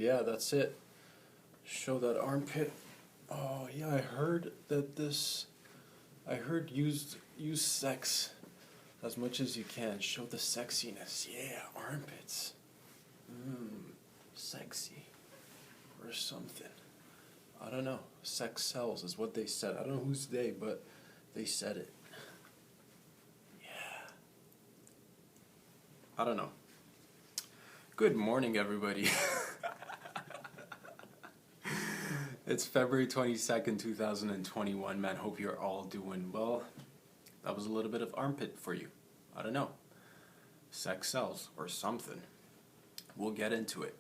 Yeah, that's it. Show that armpit. Oh yeah, I heard use sex as much as you can. Show the sexiness. Yeah, armpits. Sexy. Or something. I don't know. Sex sells is what they said. I don't know who's they, but they said it. Yeah. I don't know. Good morning, everybody. It's February 22nd, 2021, man. Hope you're all doing well. That was a little bit of armpit for you. I don't know. Sex sells or something. We'll get into it.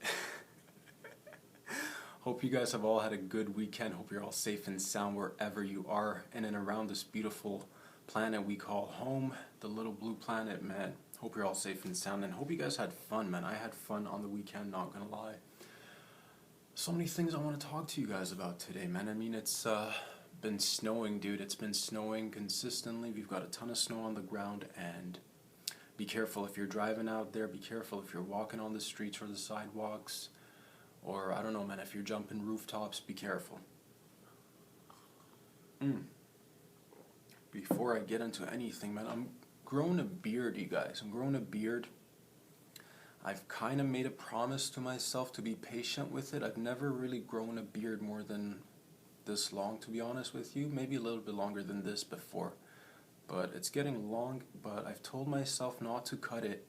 Hope you guys have all had a good weekend. Hope you're all safe and sound wherever you are in and around this beautiful planet we call home, the little blue planet, man. Hope you're all safe and sound, and hope you guys had fun, man. I had fun on the weekend, not gonna lie. So many things I want to talk to you guys about today, man. I mean, it's been snowing, dude. It's been snowing consistently. We've got a ton of snow on the ground, and be careful if you're driving out there. Be careful if you're walking on the streets or the sidewalks. Or, I don't know, man, if you're jumping rooftops, be careful. Before I get into anything, man, I'm growing a beard, you guys. I'm growing a beard. I've kind of made a promise to myself to be patient with it. I've never really grown a beard more than this long, to be honest with you. Maybe a little bit longer than this before. But it's getting long, but I've told myself not to cut it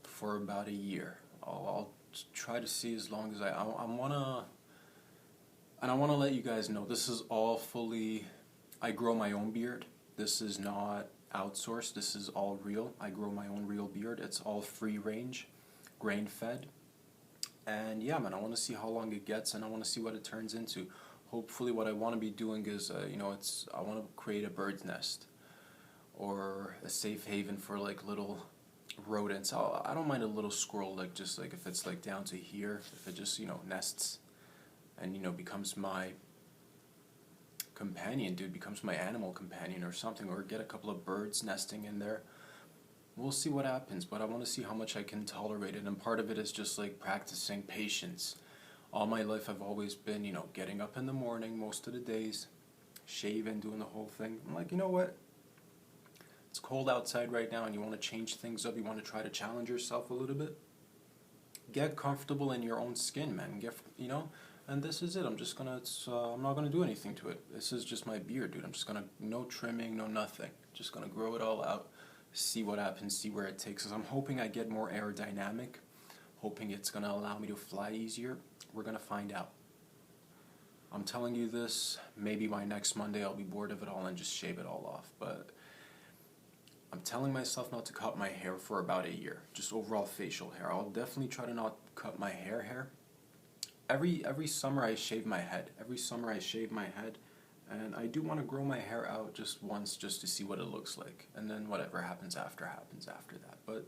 for about a year. I'll try to see as long as I wanna, and I wanna let you guys know this is all fully, I grow my own beard. This is not outsourced. This is all real. I grow my own real beard. It's all free range, grain fed, and yeah, man, I want to see how long it gets, and I want to see what it turns into. Hopefully, what I want to be doing is, I want to create a bird's nest or a safe haven for like little rodents. I don't mind a little squirrel, like just like if it's like down to here, if it just nests and becomes my companion, dude, becomes my animal companion or something, or get a couple of birds nesting in there. We'll see what happens, but I want to see how much I can tolerate it, and part of it is just like practicing patience. All my life I've always been, getting up in the morning most of the days, shaving, doing the whole thing. I'm like, you know what? It's cold outside right now and you want to change things up, you want to try to challenge yourself a little bit. Get comfortable in your own skin, man. And this is it. I'm just gonna, I'm not gonna do anything to it. This is just my beard, dude. I'm just gonna, no trimming, no nothing. Just gonna grow it all out, see what happens, see where it takes us. I'm hoping I get more aerodynamic, hoping it's gonna allow me to fly easier. We're gonna find out. I'm telling you this, maybe by next Monday I'll be bored of it all and just shave it all off, but I'm telling myself not to cut my hair for about a year, just overall facial hair. I'll definitely try to not cut my hair. Every summer I shave my head. And I do want to grow my hair out just once, just to see what it looks like. And then whatever happens after that. But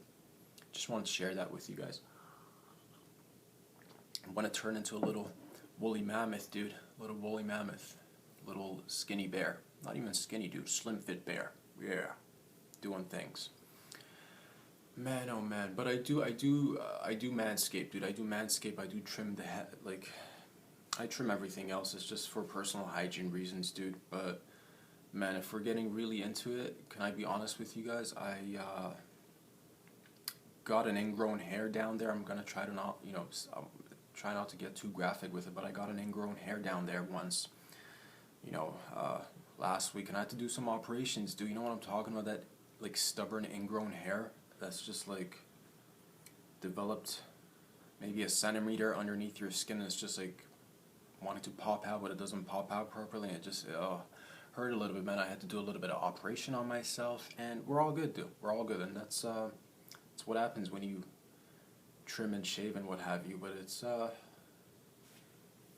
just want to share that with you guys. I want to turn into a little woolly mammoth, dude. Little woolly mammoth. Little skinny bear. Not even skinny, dude. Slim fit bear. Yeah. Doing things. Man, oh man, but I do manscape, dude. I do manscape. I do trim the head, like I trim everything else. It's just for personal hygiene reasons, dude. But man, if we're getting really into it, can I be honest with you guys? I got an ingrown hair down there. I'm gonna try to not, try not to get too graphic with it. But I got an ingrown hair down there once, last week, and I had to do some operations, dude. You know what I'm talking about? That like stubborn ingrown hair that's just like developed maybe a centimeter underneath your skin, and it's just like wanting to pop out, but it doesn't pop out properly, and it just hurt a little bit, man. I had to do a little bit of operation on myself, and we're all good, dude. We're all good, and that's what happens when you trim and shave and what have you. But it's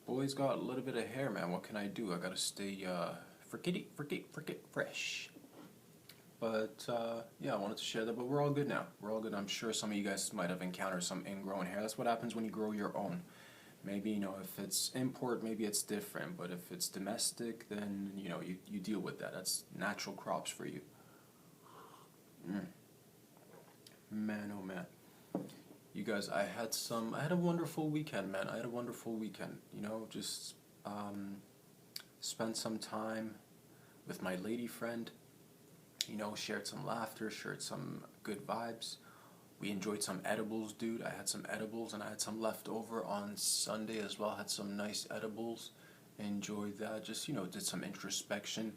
boys got a little bit of hair, man. What can I do? I gotta stay freaking fresh. But yeah, I wanted to share that. But we're all good now. We're all good. I'm sure some of you guys might have encountered some ingrown hair. That's what happens when you grow your own. Maybe if it's import, maybe it's different. But if it's domestic, then you deal with that. That's natural crops for you. Man, oh man. You guys, I had a wonderful weekend, man. I had a wonderful weekend. Just spent some time with my lady friend. Shared some laughter, shared some good vibes. We enjoyed some edibles, dude. I had some edibles and I had some leftover on Sunday as well. Had some nice edibles. Enjoyed that. Just, did some introspection.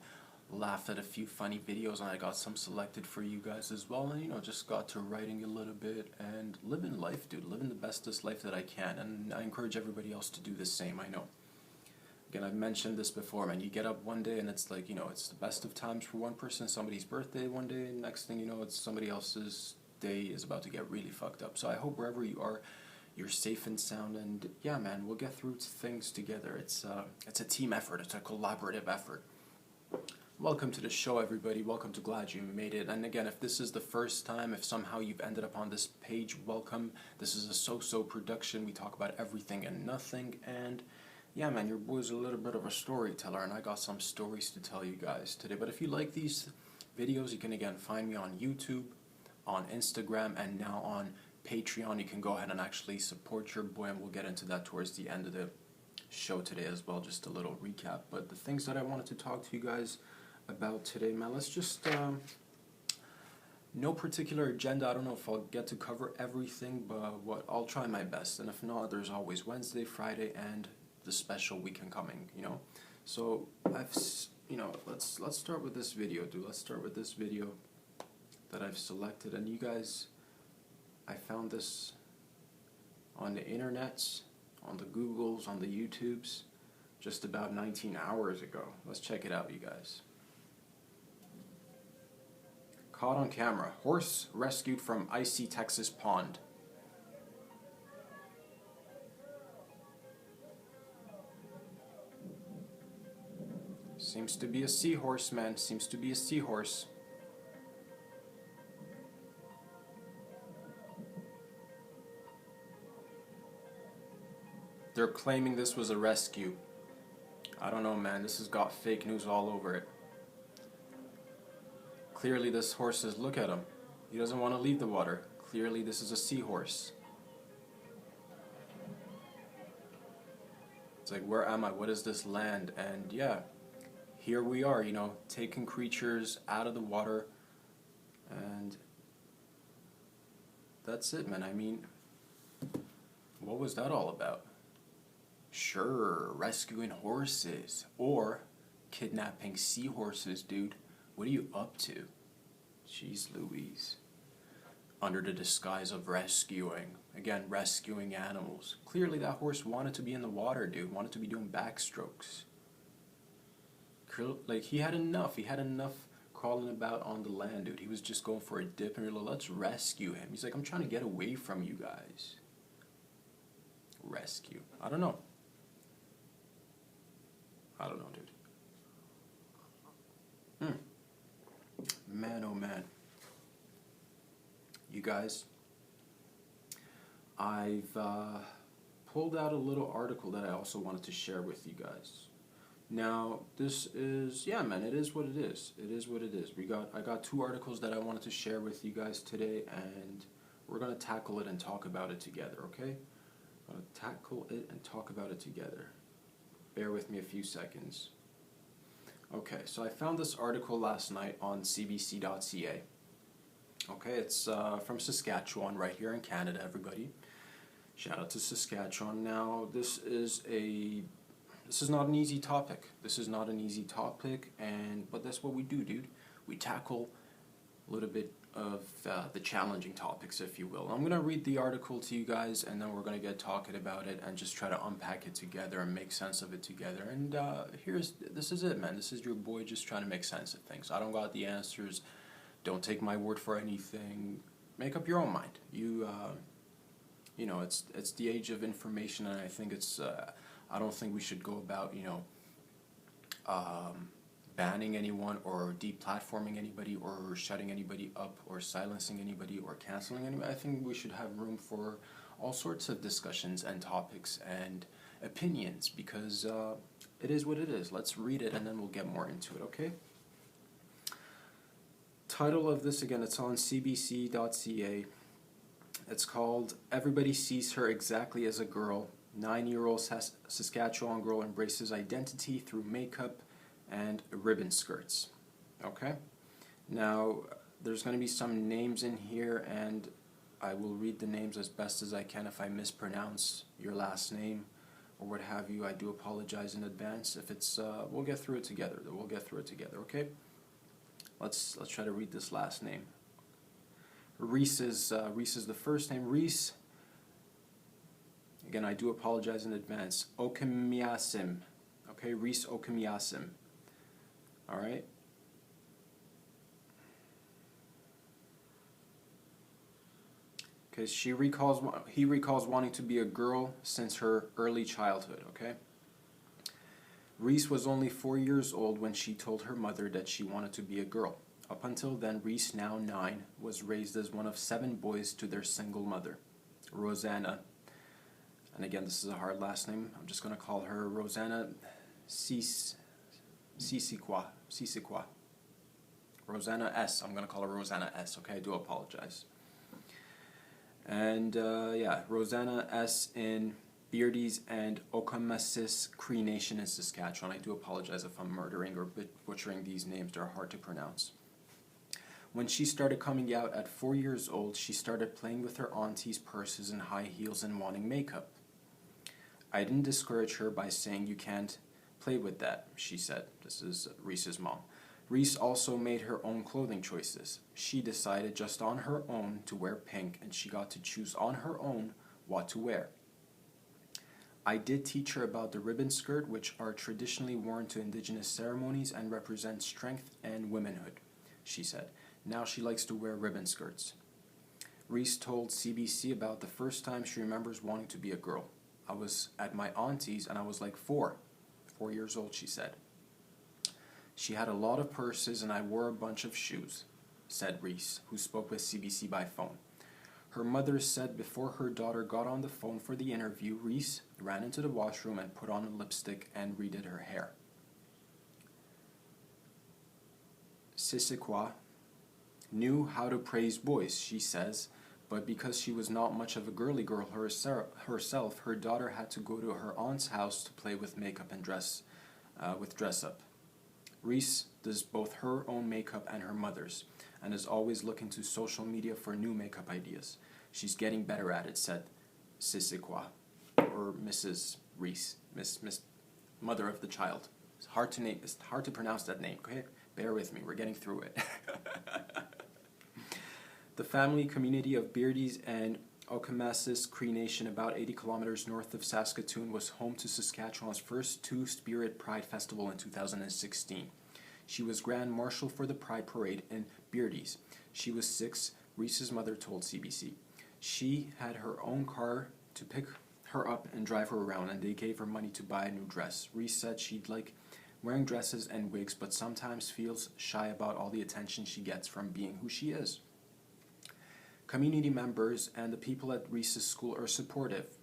Laughed at a few funny videos and I got some selected for you guys as well. And, just got to writing a little bit and living life, dude. Living the bestest life that I can. And I encourage everybody else to do the same, I know. Again, I've mentioned this before, man. You get up one day and it's like, it's the best of times for one person, somebody's birthday one day, and next thing you know, it's somebody else's day is about to get really fucked up. So I hope wherever you are, you're safe and sound, and yeah, man, we'll get through things together. It's a team effort. It's a collaborative effort. Welcome to the show, everybody. Welcome to Glad You Made It. And again, if this is the first time, if somehow you've ended up on this page, welcome. This is a so-so production. We talk about everything and nothing, and yeah, man, your boy's a little bit of a storyteller, and I got some stories to tell you guys today. But if you like these videos, you can again find me on YouTube, on Instagram, and now on Patreon. You can go ahead and actually support your boy, and we'll get into that towards the end of the show today as well, just a little recap. But the things that I wanted to talk to you guys about today, man, let's just no particular agenda. I don't know if I'll get to cover everything, but I'll try my best, and if not, there's always Wednesday, Friday, and the special weekend coming, so let's start with this video, dude. Let's start with this video that I've selected, and you guys, I found this on the internets, on the Googles, on the YouTubes, just about 19 hours ago. Let's check it out, you guys. Caught on camera. Horse rescued from icy Texas pond. Seems to be a seahorse, man. Seems to be a seahorse. They're claiming this was a rescue. I don't know, man. This has got fake news all over it. Clearly this horse says, look at him. He doesn't want to leave the water. Clearly this is a seahorse. It's like, where am I? What is this land? And yeah, here we are, taking creatures out of the water. And that's it, man. I mean, what was that all about? Sure, rescuing horses or kidnapping seahorses, dude. What are you up to? Jeez Louise. Under the disguise of rescuing. Again, rescuing animals. Clearly that horse wanted to be in the water, dude. Wanted to be doing backstrokes. Like, he had enough. He had enough crawling about on the land, dude. He was just going for a dip, and you're like, let's rescue him. He's like, I'm trying to get away from you guys. Rescue. I don't know. Dude. Man, oh man. You guys, I've pulled out a little article that I also wanted to share with you guys. Now, this is, yeah, man, it is what it is. It is what it is. I got two articles that I wanted to share with you guys today, and we're going to tackle it and talk about it together, okay? I'm going to tackle it and talk about it together. Bear with me a few seconds. Okay, so I found this article last night on cbc.ca. Okay, it's from Saskatchewan, right here in Canada, everybody. Shout out to Saskatchewan. Now, this is not an easy topic. This is not an easy topic, but that's what we do, dude. We tackle a little bit of the challenging topics, if you will. I'm going to read the article to you guys, and then we're going to get talking about it and just try to unpack it together and make sense of it together. And this is it, man. This is your boy just trying to make sense of things. I don't got the answers. Don't take my word for anything. Make up your own mind. It's the age of information, and I think I don't think we should go about, banning anyone or deplatforming anybody or shutting anybody up or silencing anybody or canceling anybody. I think we should have room for all sorts of discussions and topics and opinions, because it is what it is. Let's read it and then we'll get more into it, okay? Title of this, again, it's on cbc.ca, It's called Everybody Sees Her Exactly as a Girl. 9-year-old Saskatchewan girl embraces identity through makeup and ribbon skirts. Okay? Now, there's going to be some names in here, and I will read the names as best as I can. If I mispronounce your last name or what have you, I do apologize in advance. If it's, we'll get through it together. We'll get through it together, okay? Let's try to read this last name. Reese is the first name. Reese. Again, I do apologize in advance. Okemiasim. Okay, Reese Okemiasim. All right. Okay, he recalls wanting to be a girl since her early childhood. Okay. Reese was only 4 years old when she told her mother that she wanted to be a girl. Up until then, Reese, now 9, was raised as one of 7 boys to their single mother, Rosanna. And again, this is a hard last name. I'm just going to call her Rosanna Sisiqua. Rosanna S. I'm going to call her Rosanna S. Okay, I do apologize. And Rosanna S. in Beardy's and Okemasis Cree Nation in Saskatchewan. I do apologize if I'm murdering or butchering these names. They're hard to pronounce. When she started coming out at 4 years old, she started playing with her auntie's purses and high heels and wanting makeup. I didn't discourage her by saying you can't play with that, she said. This is Reese's mom. Reese also made her own clothing choices. She decided just on her own to wear pink, and she got to choose on her own what to wear. I did teach her about the ribbon skirt, which are traditionally worn to Indigenous ceremonies and represent strength and womanhood, she said. Now she likes to wear ribbon skirts. Reese told CBC about the first time she remembers wanting to be a girl. I was at my auntie's and I was like 4 years old, she said. She had a lot of purses and I wore a bunch of shoes, said Reese, who spoke with CBC by phone. Her mother said before her daughter got on the phone for the interview, Reese ran into the washroom and put on a lipstick and redid her hair. Sisiqua knew how to praise boys, she says, but because she was not much of a girly girl herself, her daughter had to go to her aunt's house to play with makeup and dress up. Reese does both her own makeup and her mother's, and is always looking to social media for new makeup ideas. She's getting better at it, said Sisiqua, or Mrs. Reese, Miss Mother of the child. It's hard to pronounce that name, okay? Bear with me, we're getting through it. The family community of Beardy's and Okemasis Cree Nation, about 80 kilometers north of Saskatoon, was home to Saskatchewan's first Two-Spirit Pride Festival in 2016. She was Grand Marshal for the Pride Parade in Beardy's. She was 6, Reese's mother told CBC. She had her own car to pick her up and drive her around, and they gave her money to buy a new dress. Reese said she'd like wearing dresses and wigs, but sometimes feels shy about all the attention she gets from being who she is. Community members and the people at Reese's school are supportive,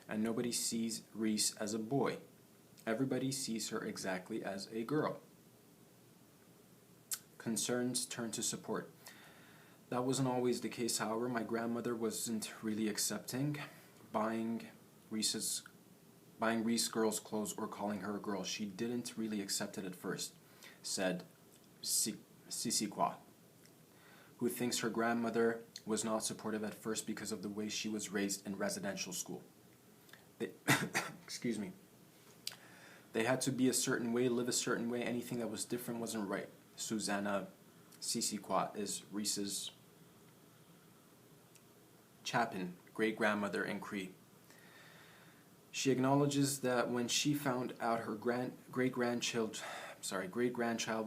and nobody sees Reese as a boy. Everybody sees her exactly as a girl. Concerns turn to support. That wasn't always the case, however. My grandmother wasn't really accepting buying Reese girls' clothes or calling her a girl. She didn't really accept it at first, said Sisiqua, who thinks her grandmother was not supportive at first because of the way she was raised in residential school. Excuse me. They had to be a certain way, live a certain way. Anything that was different wasn't right. Susanna Sisiqua is Reese's Chapin, great-grandmother in Cree. She acknowledges that when she found out her great-grandchild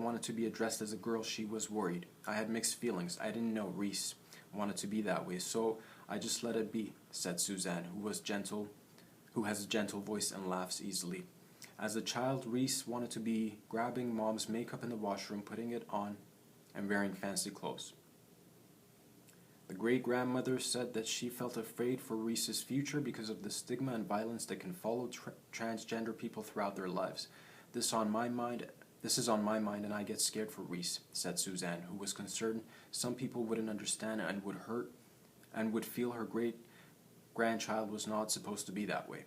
wanted to be addressed as a girl, she was worried. I had mixed feelings. I didn't know Reese wanted to be that way, so I just let it be, said Suzanne, who has a gentle voice and laughs easily. As a child, Reese wanted to be grabbing mom's makeup in the washroom, putting it on, and wearing fancy clothes. The great-grandmother said that she felt afraid for Reese's future because of the stigma and violence that can follow transgender people throughout their lives. This is on my mind, and I get scared for Reese, said Suzanne, who was concerned some people wouldn't understand and would hurt and would feel her great grandchild was not supposed to be that way.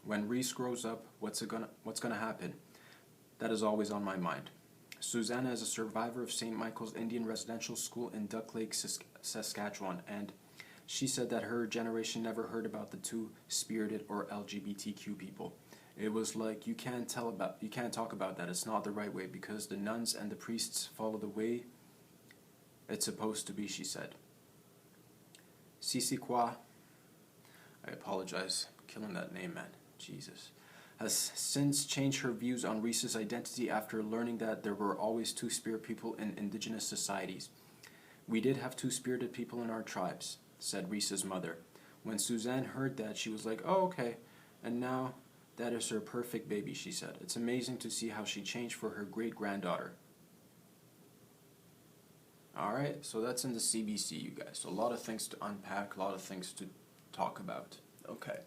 When Reese grows up, what's gonna happen? That is always on my mind. Susanna is a survivor of St. Michael's Indian Residential School in Duck Lake, Saskatchewan, and she said that her generation never heard about the two-spirited or LGBTQ people. It was like you can't talk about that. It's not the right way because the nuns and the priests follow the way it's supposed to be, she said. Sisiqua, I apologize, killing that name, man. Jesus. Has since changed her views on Reese's identity after learning that there were always two-spirit people in indigenous societies. We did have two-spirited people in our tribes, said Reese's mother. When Suzanne heard that, she was like, oh, okay. And now that is her perfect baby, she said. It's amazing to see how she changed for her great-granddaughter. Alright, so that's in the CBC, you guys. So a lot of things to unpack, a lot of things to talk about. Okay.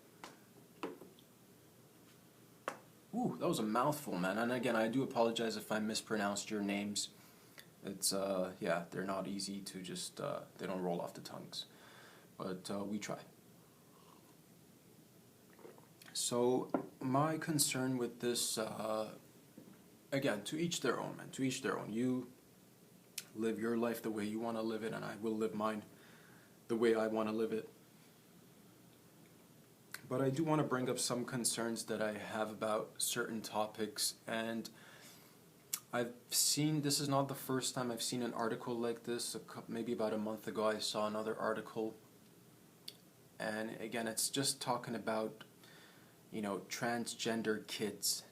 Ooh, that was a mouthful, man. And again, I do apologize if I mispronounced your names. It's, yeah, they're not easy to just, they don't roll off the tongues. But we try. So, my concern with this, again, to each their own, man. To each their own. You live your life the way you want to live it, and I will live mine the way I want to live it. But I do want to bring up some concerns that I have about certain topics, and I've seen, this is not the first time I've seen an article like this. Maybe about a month ago I saw another article, and again it's just talking about, you know, transgender kids.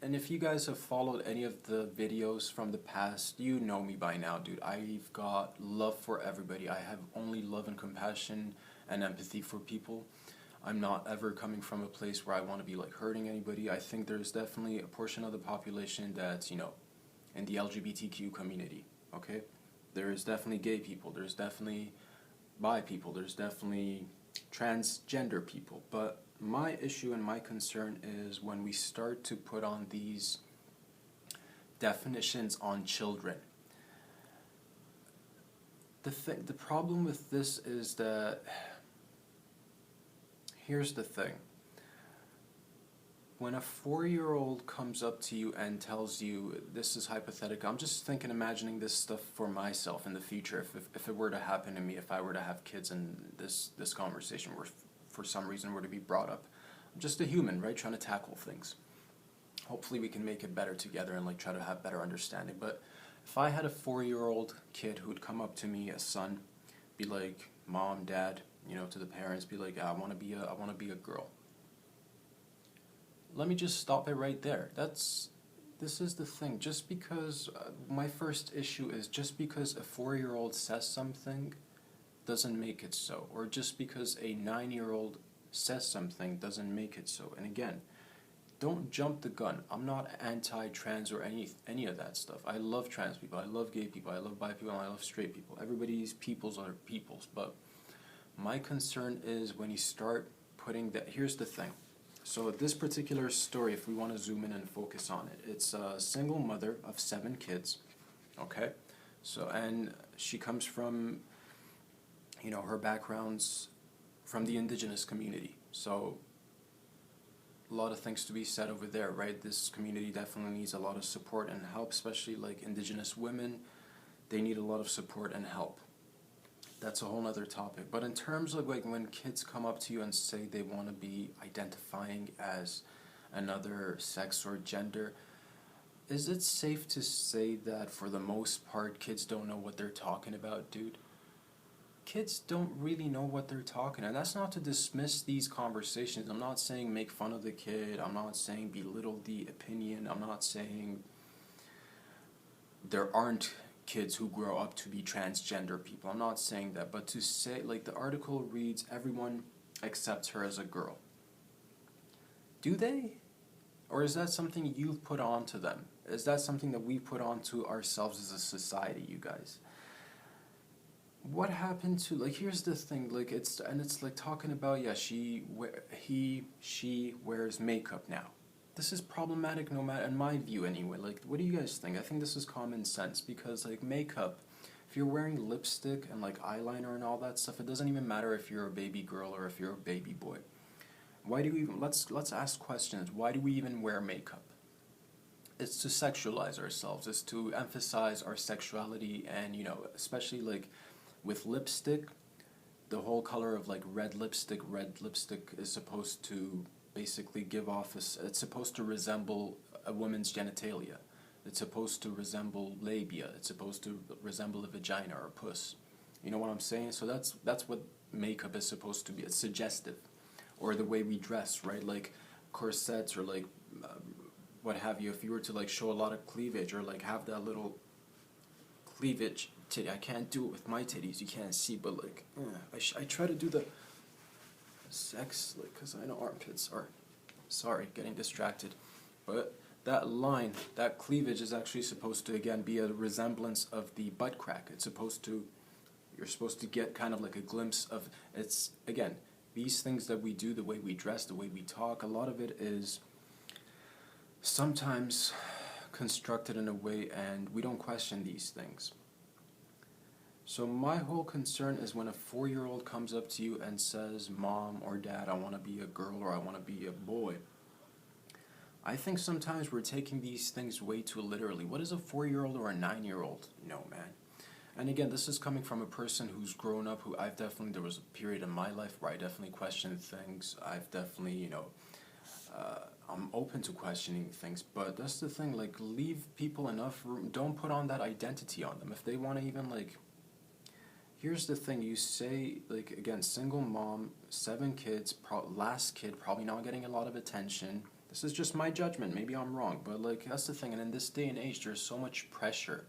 And if you guys have followed any of the videos from the past, you know me by now, dude. I've got love for everybody. I have only love and compassion and empathy for people. I'm not ever coming from a place where I want to be like hurting anybody. I think there's definitely a portion of the population that's, you know, in the LGBTQ community, okay? There's definitely gay people, there's definitely bi people, there's definitely transgender people. But my issue and my concern is when we start to put on these definitions on children. The problem with this is that, here's the thing. When a 4-year-old comes up to you and tells you, this is hypothetical, I'm just imagining this stuff for myself in the future, if it were to happen to me, if I were to have kids and this conversation were, for some reason, were to be brought up. I'm just a human, right, trying to tackle things. Hopefully we can make it better together and like try to have better understanding. But if I had a 4-year-old kid who'd come up to me, a son, be like, Mom, Dad, you know, to the parents, be like, I want to be a girl. Let me just stop it right there. This is the thing. Just because, my first issue is just because a 4-year-old says something doesn't make it so. Or just because a 9-year-old says something doesn't make it so. And again, don't jump the gun. I'm not anti-trans or any of that stuff. I love trans people, I love gay people, I love bi people, and I love straight people. Everybody's peoples are peoples. But my concern is when you start putting that, here's the thing. So this particular story, if we want to zoom in and focus on it, it's a single mother of 7 kids, okay? So, and she comes from, you know, her background's from the indigenous community. So a lot of things to be said over there, right? This community definitely needs a lot of support and help, especially like indigenous women. They need a lot of support and help. That's a whole other topic. But in terms of like when kids come up to you and say they want to be identifying as another sex or gender, is it safe to say that for the most part kids don't know what they're talking about, dude? Kids don't really know what they're talking, and that's not to dismiss these conversations. I'm not saying make fun of the kid, I'm not saying belittle the opinion, I'm not saying there aren't kids who grow up to be transgender people. I'm not saying that, but to say, like the article reads, everyone accepts her as a girl. Do they? Or is that something you've put on to them? Is that something that we put on to ourselves as a society, you guys? What happened to, like, here's the thing, like, it's like talking about, yeah, she wears makeup now. This is problematic no matter, in my view anyway. Like, what do you guys think? I think this is common sense because, like, makeup If you're wearing lipstick and like eyeliner and all that stuff, it doesn't even matter if you're a baby girl or if you're a baby boy. Why do we even, let's ask questions. Why do we even wear makeup? It's to sexualize ourselves. It's to emphasize our sexuality, and especially like with lipstick, the whole color of like red lipstick is supposed to basically give off it's supposed to resemble a woman's genitalia. It's supposed to resemble labia. It's supposed to resemble a vagina or a puss. You know what I'm saying? So that's what makeup is supposed to be. It's suggestive. Or the way we dress, right? Like corsets or like what have you. If you were to like show a lot of cleavage or like have that little cleavage titty. I can't do it with my titties. You can't see, but like I try to do the sex, like, because I know armpits are, sorry, getting distracted. But that line, that cleavage is actually supposed to, again, be a resemblance of the butt crack. It's supposed to, you're supposed to get kind of like a glimpse of, it's, again, these things that we do, the way we dress, the way we talk, a lot of it is sometimes constructed in a way, and we don't question these things. So my whole concern is when a 4-year-old comes up to you and says, Mom or Dad, I want to be a girl or I want to be a boy. I think sometimes we're taking these things way too literally. What is a 4-year-old or a 9-year-old? No, man. And again, this is coming from a person who's grown up, who I've definitely, there was a period in my life where I definitely questioned things. I've definitely, I'm open to questioning things, but that's the thing, like, leave people enough room. Don't put on that identity on them. If they want to even, like, here's the thing, you say, like, again, single mom, 7 kids, last kid, probably not getting a lot of attention. This is just my judgment, maybe I'm wrong, but, like, that's the thing, and in this day and age, there's so much pressure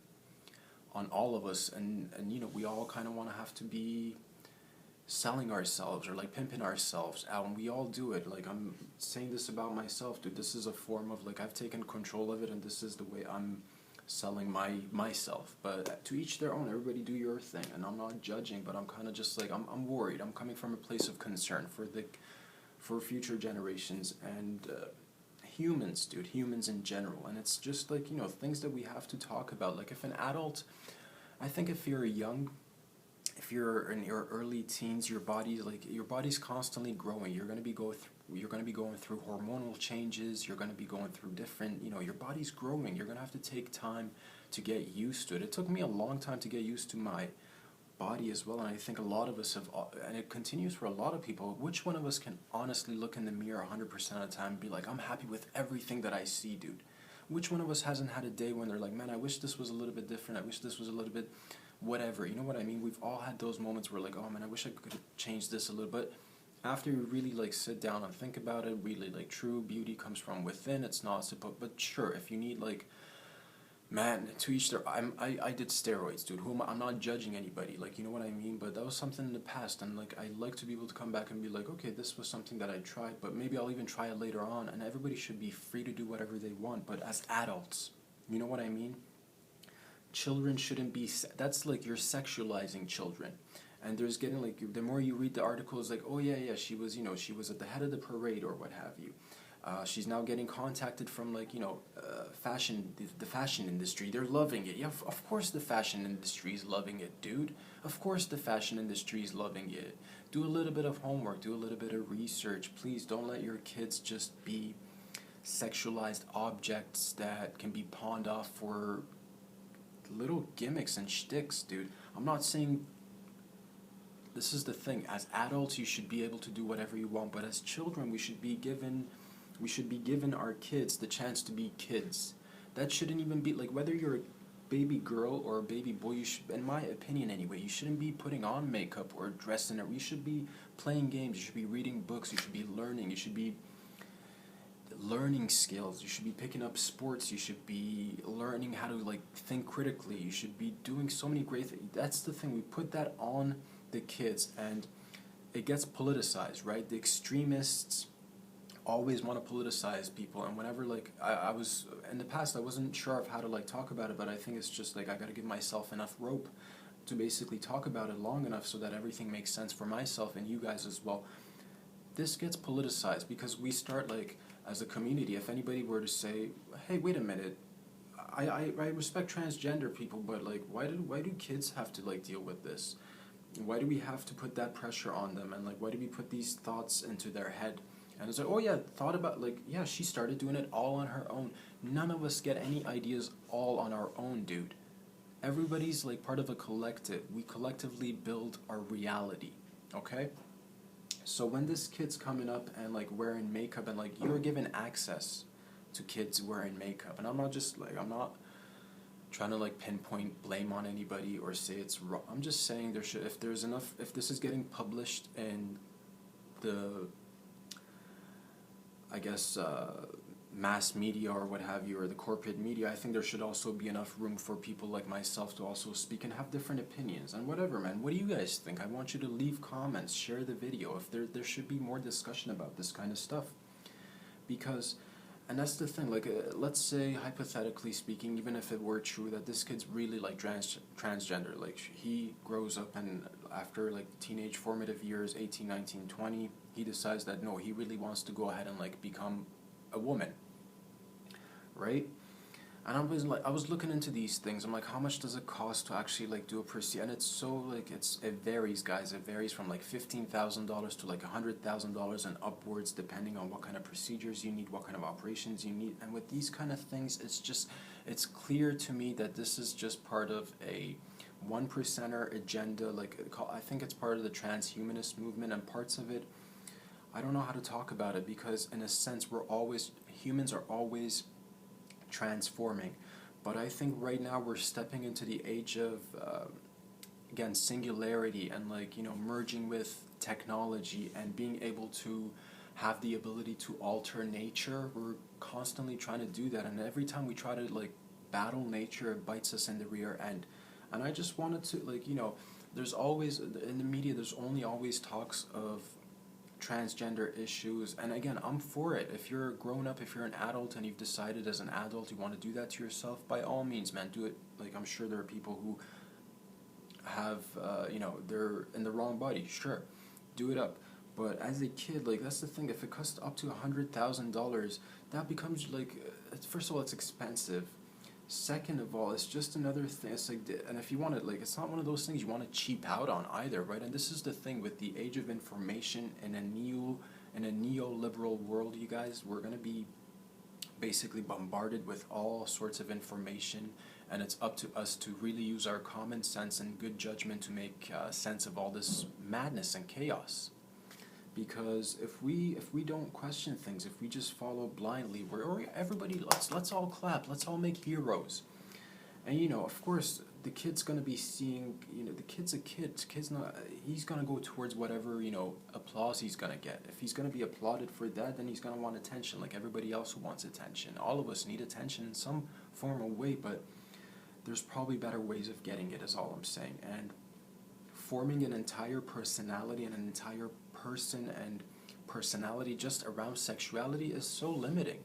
on all of us, and we all kind of want to have to be selling ourselves or like pimping ourselves out, and we all do it. Like, I'm saying this about myself, dude. This is a form of, like, I've taken control of it, and this is the way I'm selling myself. But to each their own. Everybody do your thing, and I'm not judging, but I'm kind of just like, I'm worried. I'm coming from a place of concern for future generations and humans, dude, humans in general. And it's just like, things that we have to talk about. Like, if an adult, I think if you're if you're in your early teens, your body's constantly growing. You're gonna be going through hormonal changes. You're gonna be going through different, your body's growing. You're gonna have to take time to get used to it. It took me a long time to get used to my body as well, and I think a lot of us have, and it continues for a lot of people. Which one of us can honestly look in the mirror 100% of the time and be like, I'm happy with everything that I see, dude? Which one of us hasn't had a day when they're like, man, I wish this was a little bit different. I wish this was a little bit whatever, you know what I mean? We've all had those moments where, like, oh man, I wish I could change this a little bit. After you really, like, sit down and think about it, really, like, true beauty comes from within. It's not supposed, but sure, if you need, like, man, to each their, I did steroids, dude. I'm not judging anybody, like, you know what I mean? But that was something in the past, and, like, I like to be able to come back and be like, okay, this was something that I tried, but maybe I'll even try it later on. And everybody should be free to do whatever they want, but as adults, you know what I mean? Children shouldn't be, that's like, you're sexualizing children. And there's getting, like, the more you read the articles, like, oh yeah, she was, she was at the head of the parade or what have you. She's now getting contacted from, like, fashion, the fashion industry. They're loving it. Yeah, of course the fashion industry is loving it, dude. Of course the fashion industry is loving it. Do a little bit of homework. Do a little bit of research. Please don't let your kids just be sexualized objects that can be pawned off for little gimmicks and shticks, dude. I'm not saying, this is the thing, as adults you should be able to do whatever you want, but as children we should be given our kids the chance to be kids. That shouldn't even be, like, whether you're a baby girl or a baby boy, you should, in my opinion anyway, you shouldn't be putting on makeup or dressing it. You should be playing games, you should be reading books, you should be learning, you should be learning skills, you should be picking up sports, you should be learning how to, like, think critically, you should be doing so many great things. That's the thing, we put that on the kids, and it gets politicized, right? The extremists always want to politicize people, and whenever, like, I was, in the past, I wasn't sure of how to, like, talk about it, but I think it's just, like, I gotta give myself enough rope to basically talk about it long enough so that everything makes sense for myself and you guys as well. This gets politicized because we start, like, as a community, if anybody were to say, hey, wait a minute, I respect transgender people, but like, why do kids have to like deal with this? Why do we have to put that pressure on them? And like, why do we put these thoughts into their head? And it's like, oh yeah, thought about, like, yeah, she started doing it all on her own. None of us get any ideas all on our own, dude. Everybody's like part of a collective. We collectively build our reality, okay? So when this kid's coming up and like wearing makeup, and like you're given access to kids wearing makeup, and I'm not trying to like pinpoint blame on anybody or say it's wrong. I'm just saying there should, if this is getting published in the, I guess, mass media or what have you, or the corporate media, I think there should also be enough room for people like myself to also speak and have different opinions and whatever, man. What do you guys think? I want you to leave comments, share the video. If there should be more discussion about this kind of stuff, because, and that's the thing, like, let's say, hypothetically speaking, even if it were true that this kid's really like transgender, like he grows up and after like teenage formative years, 18, 19, 20, he decides that no, he really wants to go ahead and like become a woman, right? And I was looking into these things. I'm like, how much does it cost to actually like do a procedure? And it's so like it varies, guys. It varies from like $15,000 to like $100,000 and upwards, depending on what kind of procedures you need, what kind of operations you need. And with these kind of things, it's clear to me that this is just part of a 1%er agenda. Like, I think it's part of the transhumanist movement, and parts of it, I don't know how to talk about it, because in a sense humans are always transforming. But I think right now we're stepping into the age of, again, singularity, and like, merging with technology and being able to have the ability to alter nature. We're constantly trying to do that, and every time we try to like battle nature, it bites us in the rear end. And I just wanted to, like, there's always, in the media, there's only always talks of transgender issues, and again, I'm for it. If you're a grown up, if you're an adult and you've decided as an adult you want to do that to yourself, by all means, man, do it. Like, I'm sure there are people who have they're in the wrong body, sure, do it up. But as a kid, like, that's the thing, if it costs up to $100,000, that becomes like, first of all, it's expensive. Second of all, it's just another thing. It's like, and if you want to, like, it's not one of those things you want to cheap out on either, right? And this is the thing with the age of information in a neoliberal world, you guys. We're gonna be basically bombarded with all sorts of information, and it's up to us to really use our common sense and good judgment to make sense of all this madness and chaos. Because if we don't question things, if we just follow blindly, everybody, let's all clap, let's all make heroes. And of course, the kid's gonna be seeing, the kid's a kid. He's gonna go towards whatever applause he's gonna get. If he's gonna be applauded for that, then he's gonna want attention, like everybody else who wants attention. All of us need attention in some form or way, but there's probably better ways of getting it, is all I'm saying. And forming an entire personality and an entire person and personality just around sexuality is so limiting.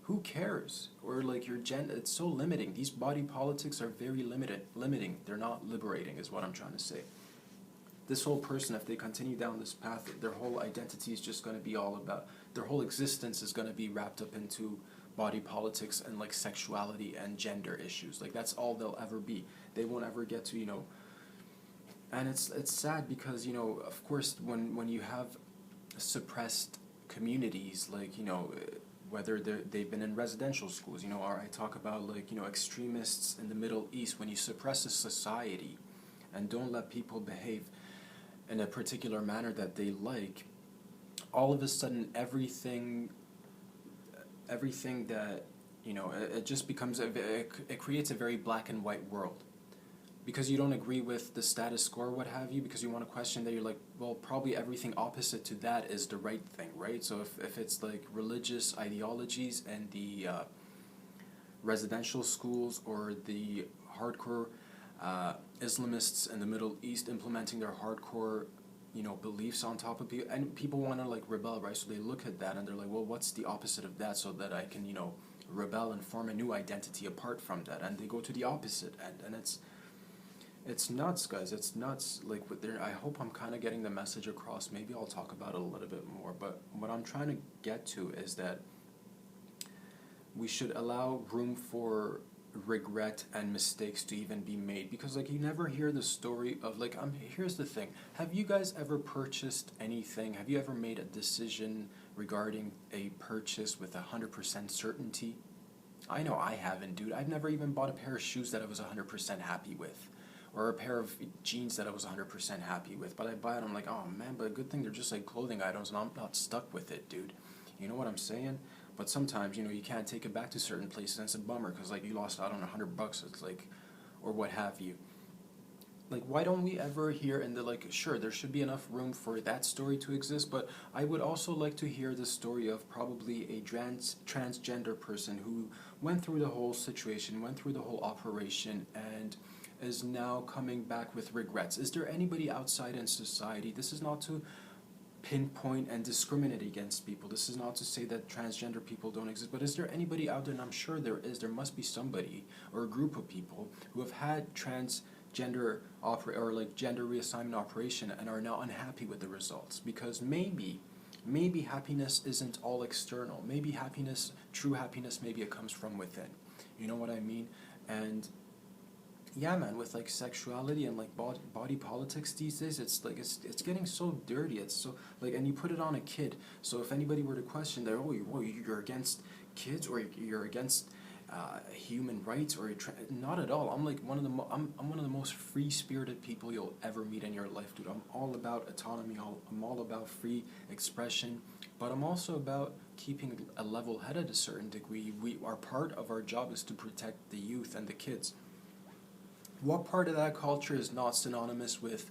Who cares? Or like your gender, it's so limiting. These body politics are very limiting. They're not liberating, is what I'm trying to say. This whole person, if they continue down this path, their whole identity is just going to be all about, their whole existence is going to be wrapped up into body politics and like sexuality and gender issues. Like, that's all they'll ever be. They won't ever get to, and it's sad because, of course, when you have suppressed communities, like, whether they've been in residential schools, or I talk about, like, extremists in the Middle East, when you suppress a society and don't let people behave in a particular manner that they like, all of a sudden everything that, it just becomes, it creates a very black and white world. Because you don't agree with the status quo or what have you, because you want to question that, you're like, well, probably everything opposite to that is the right thing, right? So if it's like religious ideologies and the residential schools, or the hardcore Islamists in the Middle East implementing their hardcore beliefs on top of people, and people want to like rebel, right? So they look at that and they're like, well, what's the opposite of that, so that I can rebel and form a new identity apart from that? And they go to the opposite end, and it's nuts, guys. It's nuts. Like, I hope I'm kind of getting the message across. Maybe I'll talk about it a little bit more. But what I'm trying to get to is that we should allow room for regret and mistakes to even be made, because like you never hear the story of like here's the thing, have you guys ever purchased anything, have you ever made a decision regarding a purchase with 100% certainty? I know I haven't, dude. I've never even bought a pair of shoes that I was 100% happy with, or a pair of jeans that I was 100% happy with, but I buy it, I'm like, oh man, but a good thing they're just like clothing items and I'm not stuck with it, dude. You know what I'm saying? But sometimes, you know, you can't take it back to certain places, and it's a bummer because like you lost out on $100, it's like, or what have you. Like, why don't we ever hear in the, like, sure, there should be enough room for that story to exist, but I would also like to hear the story of probably a transgender person who went through the whole situation, went through the whole operation, and is now coming back with regrets. Is there anybody outside in society? This is not to pinpoint and discriminate against people. This is not to say that transgender people don't exist, but is there anybody out there, and I'm sure there is, there must be somebody or a group of people who have had transgender or like gender reassignment operation and are now unhappy with the results? Because maybe happiness isn't all external. Maybe happiness, true happiness, maybe it comes from within. You know what I mean? And yeah, man, with like sexuality and like body politics these days, it's like it's getting so dirty. It's so like, and you put it on a kid. So if anybody were to question that, oh, you're against kids, or you're against human rights, or not at all. I'm like I'm one of the most free spirited people you'll ever meet in your life, dude. I'm all about autonomy. I'm all about free expression, but I'm also about keeping a level head at a certain degree. Our part of our job is to protect the youth and the kids. What part of that culture is not synonymous with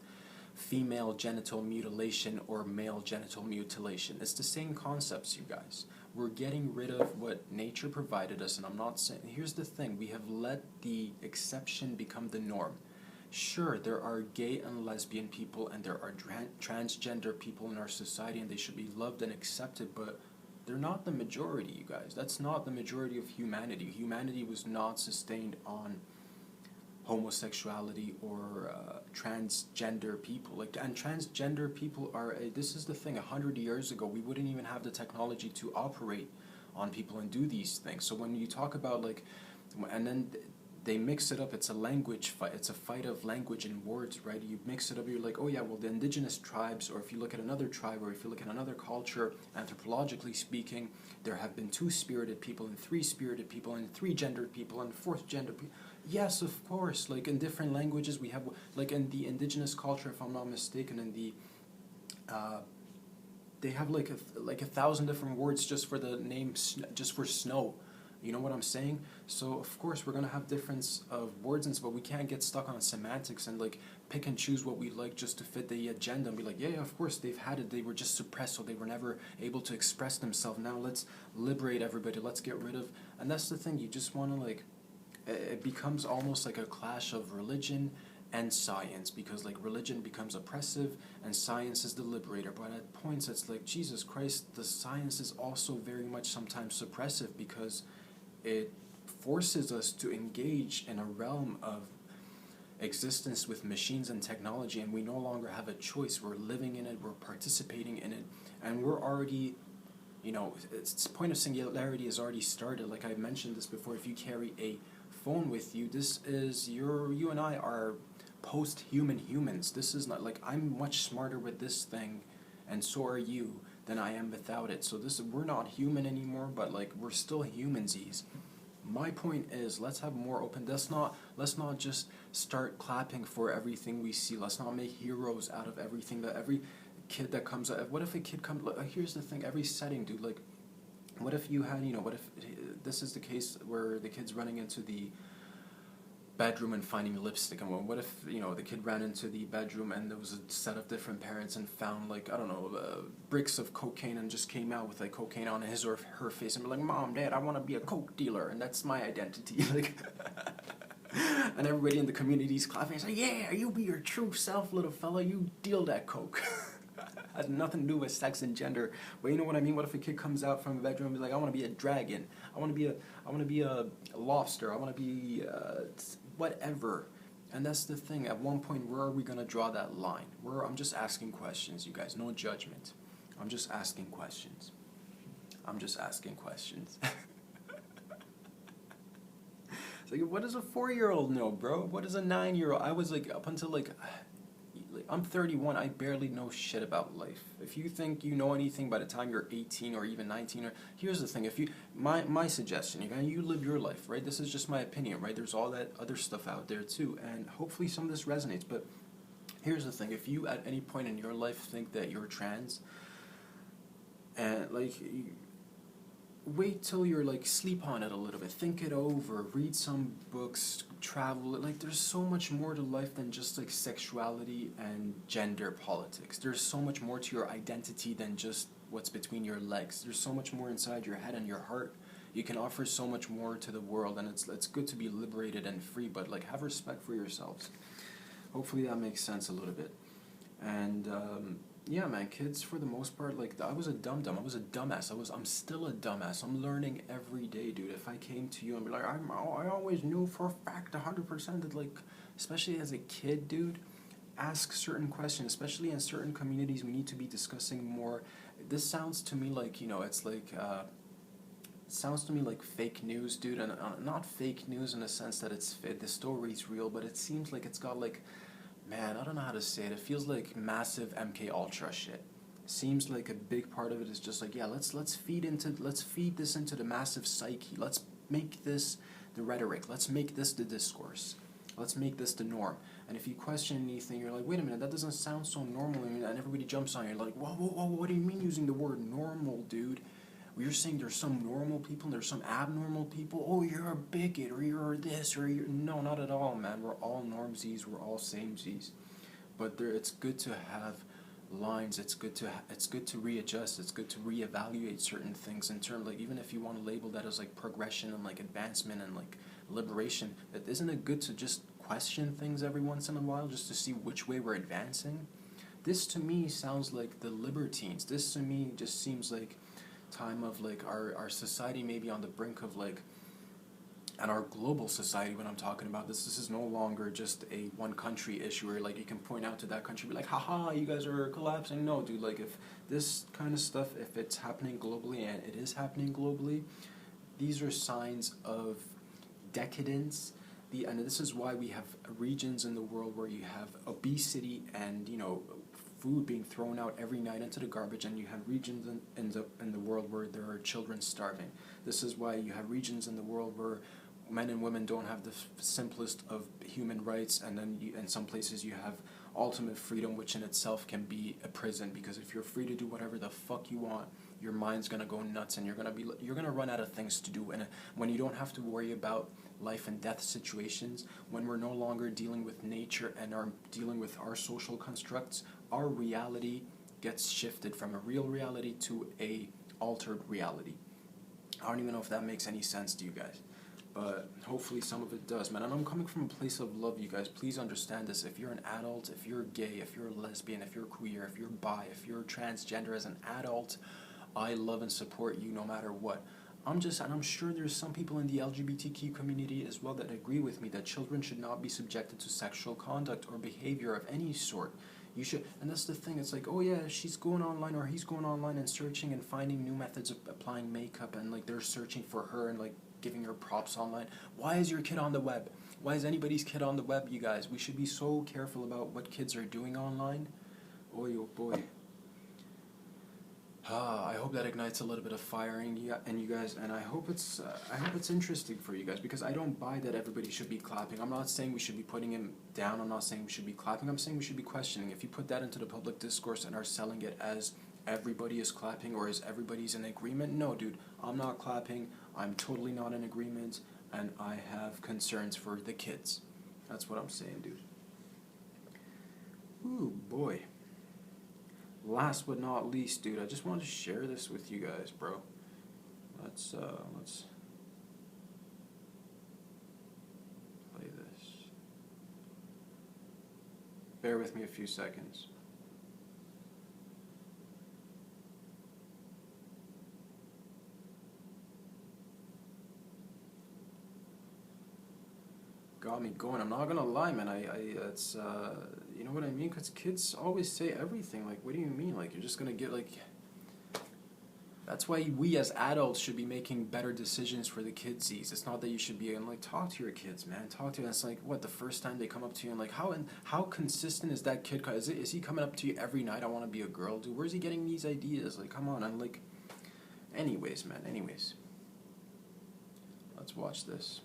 female genital mutilation or male genital mutilation? It's the same concepts, you guys. We're getting rid of what nature provided us, and I'm not saying, here's the thing, we have let the exception become the norm. Sure, there are gay and lesbian people, and there are transgender people in our society, and they should be loved and accepted, but they're not the majority, you guys. That's not the majority of humanity. Humanity was not sustained on homosexuality or transgender people. Like, and transgender people are this is the thing, 100 years ago we wouldn't even have the technology to operate on people and do these things. So when you talk about like, and then they mix it up, it's a language fight, it's a fight of language and words, right? You mix it up, you're like, oh yeah, well, the indigenous tribes, or if you look at another tribe, or if you look at another culture, anthropologically speaking, there have been 2 spirited people and 3 spirited people and 3 gendered people and 4th gender people. Yes, of course, like in different languages we have, like in the indigenous culture, if I'm not mistaken, in the they have like 1,000 different words just for the name, just for snow. You know what I'm saying? So of course we're gonna have difference of words and stuff, but we can't get stuck on semantics and like pick and choose what we like just to fit the agenda and be like, yeah, of course they've had it, they were just suppressed, so they were never able to express themselves. Now let's liberate everybody, let's get rid of. And that's the thing, you just want to like, it becomes almost like a clash of religion and science, because like religion becomes oppressive and science is the liberator. But at points it's like, Jesus Christ, the science is also very much sometimes suppressive, because it forces us to engage in a realm of existence with machines and technology, and we no longer have a choice. We're living in it, we're participating in it, and we're already, you know, its point of singularity has already started. Like I mentioned this before, if you carry a phone with you, this is you and I are post-human humans. This is not like, I'm much smarter with this thing, and so are you, than I am without it. So we're not human anymore, but like we're still humansies. My point is, let's have more open. Let's not just start clapping for everything we see. Let's not make heroes out of everything. That every kid that comes out. What if a kid comes? Here's the thing. Every setting, dude. Like, what if you had? You know, what if this is the case where the kid's running into the bedroom and finding lipstick, and what if, you know, the kid ran into the bedroom and there was a set of different parents and found, like, I don't know, bricks of cocaine, and just came out with like cocaine on his or her face and be like, Mom, Dad, I want to be a coke dealer and that's my identity. Like, and everybody in the community is clapping and saying, yeah, you be your true self, little fella, you deal that coke. Has nothing to do with sex and gender. But you know what I mean? What if a kid comes out from a bedroom and be like, I want to be a dragon, I want to be a lobster, I want to be whatever. And that's the thing. At one point, where are we going to draw that line? I'm just asking questions, you guys. No judgment. I'm just asking questions. Like, what does a 4-year-old know, bro? What does a 9-year-old? I was like, up until I'm 31, I barely know shit about life. If you think you know anything by the time you're 18 or even 19, or here's the thing, if you my suggestion, you live your life, right? This is just my opinion, right? There's all that other stuff out there too, and hopefully some of this resonates, but here's the thing, if you at any point in your life think that you're trans, and wait till you're sleep on it a little bit, think it over, read some books, travel. There's so much more to life than just sexuality and gender politics. There's so much more to your identity than just what's between your legs. There's so much more inside your head and your heart. You can offer so much more to the world, and it's good to be liberated and free, but have respect for yourselves. Hopefully that makes sense a little bit. And yeah, man, kids for the most part, I was a dum-dum. I was a dumbass. I'm still a dumbass. I'm learning every day, dude. If I came to you and be like, I always knew for a fact 100% that, especially as a kid, dude, ask certain questions, especially in certain communities we need to be discussing more. This sounds to me it sounds to me like fake news, dude, and not fake news in the sense that the story's real, but it seems like it's got man, I don't know how to say it. It feels like massive MK Ultra shit. Seems like a big part of it is just yeah, let's feed this into the massive psyche. Let's make this the rhetoric. Let's make this the discourse. Let's make this the norm. And if you question anything, you're like, wait a minute, that doesn't sound so normal. And everybody jumps on you. You're like, whoa, what do you mean using the word normal, dude? You're saying there's some normal people and there's some abnormal people. Oh, you're a bigot, or you're this, or you're... No, not at all, man. We're all normsies. We're all samesies. But it's good to have lines. It's good to readjust. It's good to reevaluate certain things in terms even if you want to label that as progression and advancement and liberation. Isn't it good to just question things every once in a while just to see which way we're advancing? This to me sounds like the libertines. This to me just seems like time of our society maybe on the brink of and our global society. When I'm talking about this is no longer just a one country issue where you can point out to that country, be haha, you guys are collapsing. No, dude, if this kind of stuff, if it's happening globally, and it is happening globally, these are signs of decadence. And this is why we have regions in the world where you have obesity and food being thrown out every night into the garbage, and you have regions in the world where there are children starving. This is why you have regions in the world where men and women don't have the simplest of human rights, and then in some places you have ultimate freedom, which in itself can be a prison, because if you're free to do whatever the fuck you want, your mind's gonna go nuts, and you're gonna run out of things to do. And when you don't have to worry about life and death situations, when we're no longer dealing with nature and are dealing with our social constructs, our reality gets shifted from a real reality to a altered reality. I don't even know if that makes any sense to you guys, but hopefully some of it does, man. And I'm coming from a place of love, you guys. Please understand this. If you're an adult, if you're gay, if you're a lesbian, if you're queer, if you're bi, if you're transgender as an adult, I love and support you no matter what. And I'm sure there's some people in the LGBTQ community as well that agree with me that children should not be subjected to sexual conduct or behavior of any sort. You should, and that's the thing, it's oh yeah, she's going online or he's going online and searching and finding new methods of applying makeup, and they're searching for her and giving her props online. Why is your kid on the web? Why is anybody's kid on the web, you guys? We should be so careful about what kids are doing online. Oy, oh boy. I hope that ignites a little bit of fire in you guys, and I hope it's interesting for you guys, because I don't buy that everybody should be clapping. I'm not saying we should be putting him down. I'm not saying we should be clapping. I'm saying we should be questioning. If you put that into the public discourse and are selling it as everybody is clapping or as everybody's in agreement, no, dude, I'm not clapping. I'm totally not in agreement, and I have concerns for the kids. That's what I'm saying, dude. Ooh, boy. Last but not least, dude, I just wanted to share this with you guys, bro. Let's play this. Bear with me a few seconds. Got me going. I'm not gonna lie, man. It's you know what I mean? Because kids always say everything. What do you mean? You're just gonna get That's why we as adults should be making better decisions for the kidsies. It's not that you should be, and like, talk to your kids, man. Talk to them. It's like, what, the first time they come up to you, and like, how consistent is that kid? Is he coming up to you every night? I want to be a girl, dude. Where's he getting these ideas? Like, come on. And like, anyways, man. Anyways, let's watch this.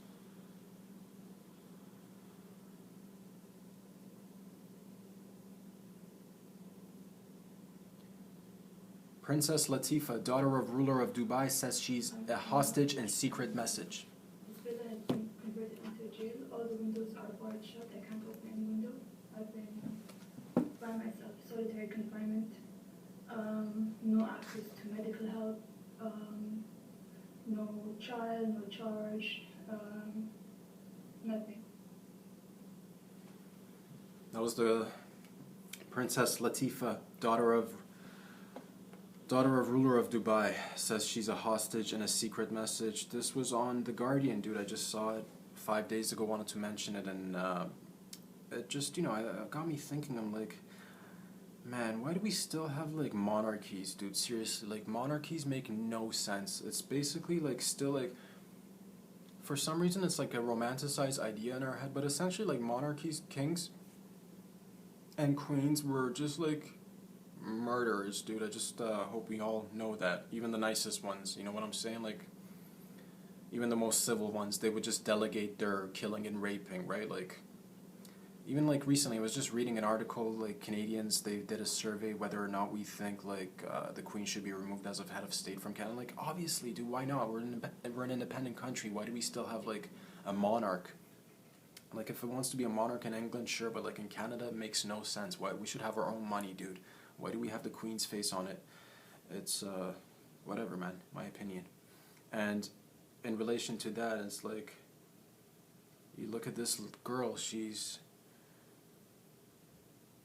Princess Latifa, daughter of ruler of Dubai, says she's a hostage in secret message. This villa has been converted into a jail. All the windows are barred shut. I can't open any window. I've been by myself, solitary confinement, no access to medical help, no trial, no charge, nothing. That was the Princess Latifa, daughter of ruler of Dubai, says she's a hostage in a secret message. This was on The Guardian, dude. I just saw it 5 days ago, wanted to mention it, and it just, it got me thinking. I'm like, man, why do we still have, like, monarchies, dude? Seriously, like, monarchies make no sense. It's basically, like, still, like, for some reason, it's, like, a romanticized idea in our head, but essentially, like, monarchies, kings, and queens were just, like, murderers, dude. I just hope we all know that. Even the nicest ones, you know what I'm saying? Like, even the most civil ones, they would just delegate their killing and raping, right? Like, even like recently, I was just reading an article, like, Canadians, they did a survey whether or not we think, like, the Queen should be removed as a head of state from Canada. Like, obviously, dude, why not? We're an independent country. Why do we still have, like, a monarch? Like, if it wants to be a monarch in England, sure, but, like, in Canada, it makes no sense. Why? We should have our own money, dude. Why do we have the Queen's face on it? It's, whatever, man, my opinion. And in relation to that, it's like, you look at this girl, she's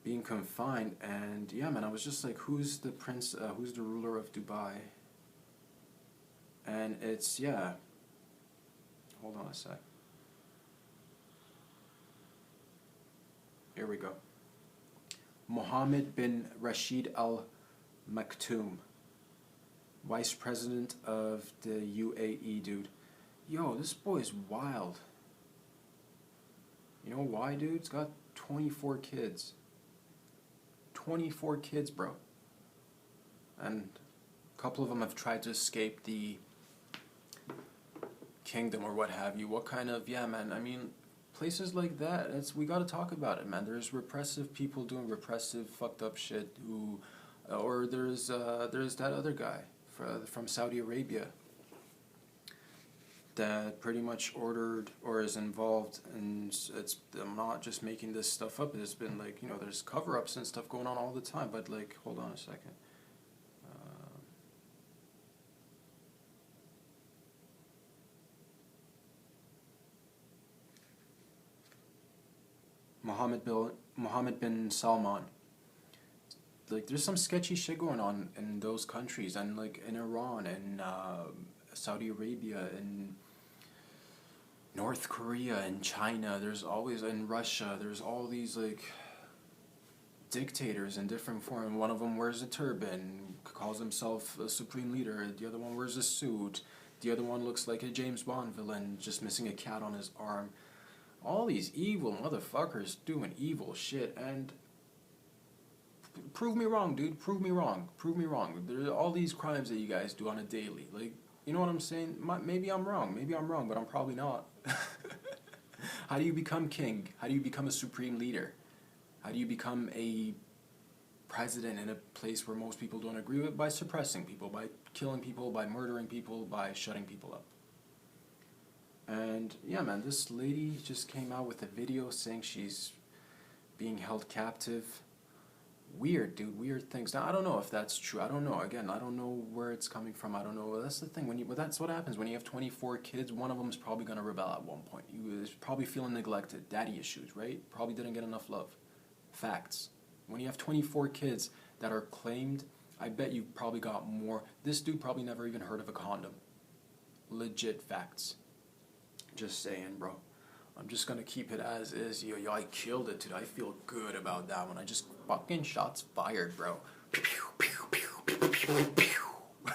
being confined, and yeah, man, I was just like, who's the ruler of Dubai? And it's, yeah, hold on a sec. Here we go. Mohammed bin Rashid Al Maktoum, Vice President of the UAE, dude. Yo, this boy is wild. You know why, dude? He's got 24 kids. 24 kids, bro. And a couple of them have tried to escape the kingdom or what have you. What kind of, yeah, man, I mean, places like that, we gotta talk about it, man. There's repressive people doing repressive, fucked up shit who, or there's that other guy from Saudi Arabia that pretty much ordered or is involved, and I'm not just making this stuff up. It's been like, there's cover-ups and stuff going on all the time, but like, hold on a second. Mohammed bin Salman. Like, there's some sketchy shit going on in those countries, and like in Iran and Saudi Arabia and North Korea and China. There's always, in Russia, there's all these like dictators in different forms. One of them wears a turban, calls himself a supreme leader. The other one wears a suit. The other one looks like a James Bond villain, just missing a cat on his arm. All these evil motherfuckers doing evil shit, and prove me wrong, dude. Prove me wrong. Prove me wrong. There are all these crimes that you guys do on a daily. Like, you know what I'm saying? Maybe I'm wrong. Maybe I'm wrong, but I'm probably not. How do you become king? How do you become a supreme leader? How do you become a president in a place where most people don't agree with? By suppressing people, by killing people, by murdering people, by shutting people up. And yeah, man, this lady just came out with a video saying she's being held captive. Weird, dude. Weird things. Now, I don't know if that's true. I don't know. Again, I don't know where it's coming from. I don't know. That's the thing. That's what happens when you have 24 kids. One of them is probably gonna rebel at one point. He was probably feeling neglected, daddy issues, right? Probably didn't get enough love. Facts. When you have 24 kids that are claimed, I bet you probably got more. This dude probably never even heard of a condom. Legit facts. Just saying, bro. I'm just gonna keep it as is. Yo, I killed it, dude. I feel good about that one. I just fucking shots fired, bro. Pew, pew, pew, pew, pew, pew, pew.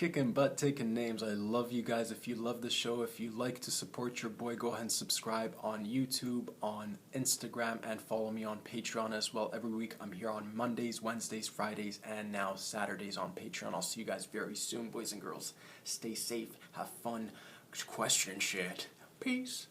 kicking butt, taking names. I love you guys. If you love the show, if you like to support your boy, go ahead and subscribe on YouTube, on Instagram, and follow me on Patreon as well. Every week I'm here on Mondays, Wednesdays, Fridays, and now Saturdays on Patreon. I'll see you guys very soon, boys and girls. Stay safe, have fun, question shit. Peace.